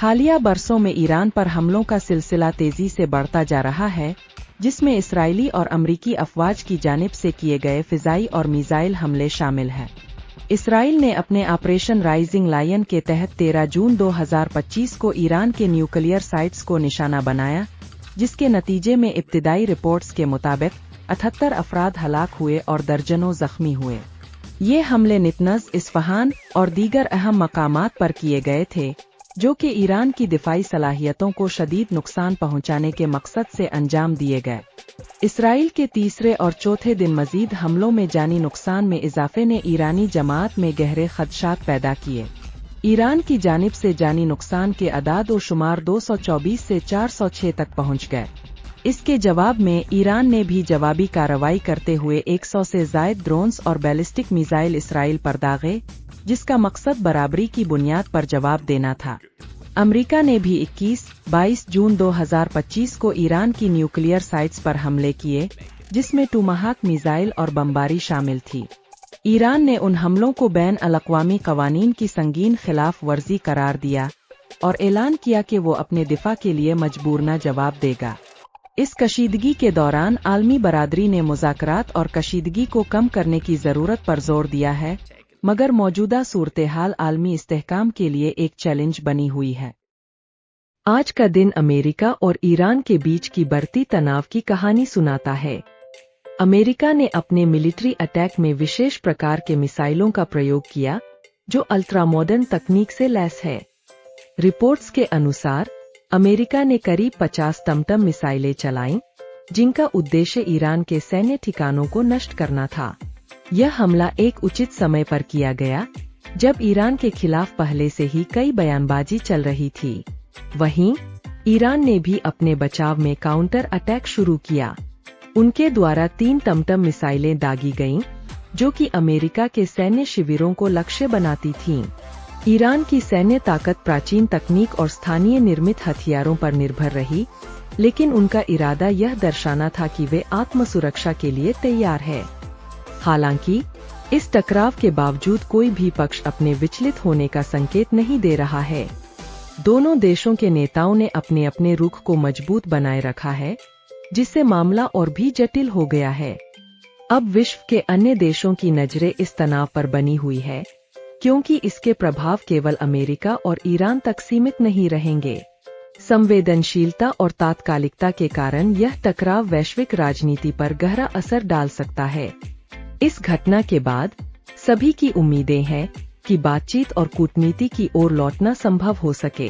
हालिया बरसों में ईरान पर हमलों का सिलसिला तेजी से बढ़ता जा रहा है, जिसमें इसराइली और अमरीकी अफवाज की जानिब से किए गए फिजाई और मिसाइल हमले शामिल हैं। इसराइल ने अपने ऑपरेशन राइजिंग लायन के तहत 13 जून 2025 को ईरान के न्यूक्लियर साइट्स को निशाना बनाया, जिसके नतीजे में इब्तिदाई रिपोर्ट्स के मुताबिक 78 अफराद हलाक हुए और दर्जनों जख्मी हुए। ये हमले नितनज़, इस्फहान और दीगर अहम मकामात पर किए गए थे, जो कि ईरान की दिफाई सलाहियतों को शदीद नुकसान पहुंचाने के मकसद से अंजाम दिए गए। इसराइल के तीसरे और चौथे दिन मजीद हमलों में जानी नुकसान में इजाफे ने ईरानी जमात में गहरे खदशात पैदा किए। ईरान की जानिब से जानी नुकसान के अदाद व शुमार 224 से 406 तक पहुंच गए। इसके जवाब में ईरान ने भी जवाबी कार्रवाई करते हुए 100 से ज़ायद ड्रोन्स और बैलिस्टिक मिसाइल इसराइल पर दागे, जिसका मकसद बराबरी की बुनियाद पर जवाब देना था। अमेरिका ने भी 21-22 जून 2025 को ईरान की न्यूक्लियर साइट्स पर हमले किए, जिसमें टूमाहाक मिसाइल और बमबारी शामिल थी। ईरान ने उन हमलों को बैन अल-अक़वामी क़वानीन की संगीन खिलाफ वर्जी करार दिया और ऐलान किया कि वो अपने दिफा के लिए मजबूरना जवाब देगा। इस कशीदगी के दौरान आलमी बरादरी ने मुज़ाकरात और कशीदगी को कम करने की ज़रूरत पर जोर दिया है, मगर मौजूदा सूरत-ए-हाल आलमी इस्तेहकाम के लिए एक चैलेंज बनी हुई है। आज का दिन अमेरिका और ईरान के बीच की बढ़ती तनाव की कहानी सुनाता है। अमेरिका ने अपने मिलिट्री अटैक में विशेष प्रकार के मिसाइलों का प्रयोग किया, जो अल्ट्रा मॉडर्न तकनीक से लैस है। रिपोर्ट्स के अनुसार अमेरिका ने करीब 50 टमटम मिसाइलें चलाईं, जिनका उद्देश्य ईरान के सैन्य ठिकानों को नष्ट करना था। यह हमला एक उचित समय पर किया गया, जब ईरान के खिलाफ पहले से ही कई बयानबाजी चल रही थी। वहीं ईरान ने भी अपने बचाव में काउंटर अटैक शुरू किया। उनके द्वारा 3 टमटम मिसाइलें दागी गईं, जो कि अमेरिका के सैन्य शिविरों को लक्ष्य बनाती थीं। ईरान की सैन्य ताकत प्राचीन तकनीक और स्थानीय निर्मित हथियारों पर निर्भर रही, लेकिन उनका इरादा यह दर्शाना था कि वे आत्मसुरक्षा के लिए तैयार है। हालांकि इस टकराव के बावजूद कोई भी पक्ष अपने विचलित होने का संकेत नहीं दे रहा है। दोनों देशों के नेताओं ने अपने अपने रुख को मजबूत बनाए रखा है, जिससे मामला और भी जटिल हो गया है। अब विश्व के अन्य देशों की नजरें इस तनाव पर बनी हुई है, क्योंकि इसके प्रभाव केवल अमेरिका और ईरान तक सीमित नहीं रहेंगे। संवेदनशीलता और तात्कालिकता के कारण यह टकराव वैश्विक राजनीति पर गहरा असर डाल सकता है। इस घटना के बाद सभी की उम्मीदें हैं कि बातचीत और कूटनीति की ओर लौटना संभव हो सके।